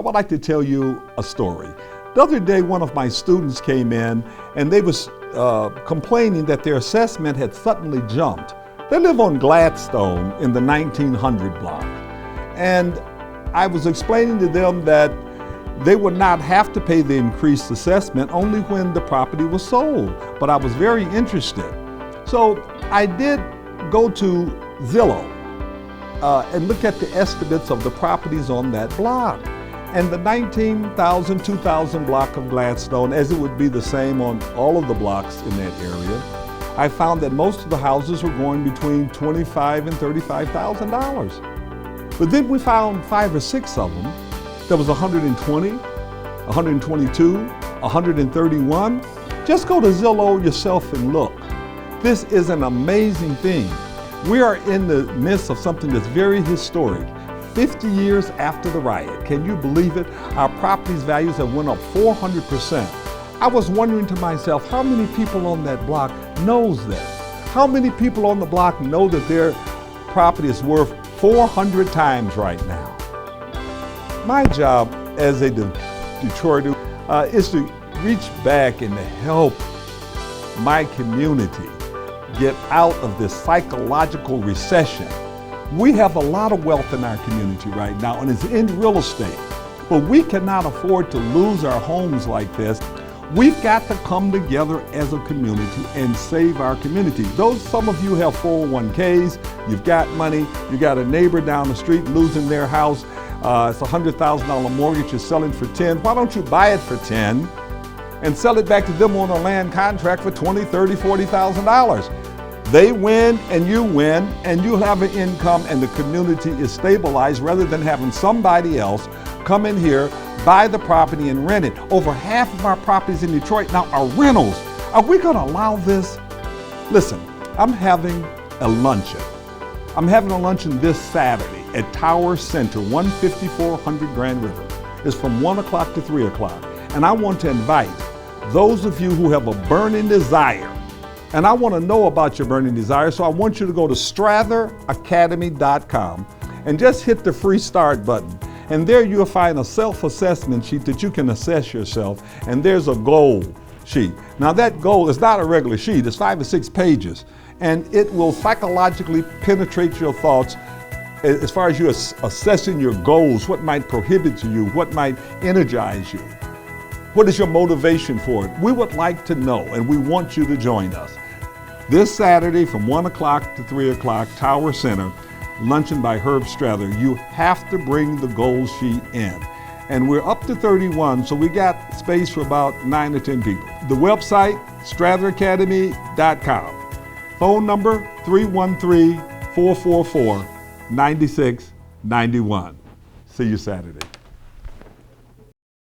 I would like to tell you a story. The other day, one of my students came in and they was complaining that their assessment had suddenly jumped. They live on Gladstone in the 1900 block. And I was explaining to them that they would not have to pay the increased assessment only when the property was sold. But I was very interested. So I did go to Zillow and look at the estimates of the properties on that block. And the 19,000, 2,000 block of Gladstone, as it would be the same on all of the blocks in that area, I found that most of the houses were going between $25,000 and $35,000. But then we found 5 or 6 of them that was 120, 122, 131. Just go to Zillow yourself and look. This is an amazing thing. We are in the midst of something that's very historic. 50 years after the riot, can you believe it? Our properties values have went up 400%. I was wondering to myself, how many people on that block knows that? How many people on the block know that their property is worth 400 times right now? My job as a Detroiter is to reach back and to help my community get out of this psychological recession. We have a lot of wealth in our community right now, and it's in real estate. But we cannot afford to lose our homes like this. We've got to come together as a community and save our community. Some of you have 401ks, you've got money, you got a neighbor down the street losing their house. It's a $100,000 mortgage, you're selling for 10. Why don't you buy it for 10 and sell it back to them on a land contract for $20,000, $30,000, $40,000? They win and you have an income and the community is stabilized rather than having somebody else come in here, buy the property and rent it. Over half of our properties in Detroit now are rentals. Are we going to allow this? Listen, I'm having a luncheon. I'm having a luncheon this Saturday at Tower Center, 15400 Grand River. It's from 1 o'clock to 3 o'clock. And I want to invite those of you who have a burning desire. And I want to know about your burning desire, so I want you to go to stratheracademy.com and just hit the free start button. And there you'll find a self-assessment sheet that you can assess yourself, and there's a goal sheet. Now that goal is not a regular sheet, it's 5 or 6 pages, and it will psychologically penetrate your thoughts as far as you assessing your goals, what might prohibit you, what might energize you. What is your motivation for it? We would like to know, and we want you to join us. This Saturday from 1 o'clock to 3 o'clock, Tower Center, Luncheon by Strather. You have to bring the goal sheet in. And we're up to 31, so we got space for about 9 or 10 people. The website, stratheracademy.com. Phone number, 313-444-9691. See you Saturday.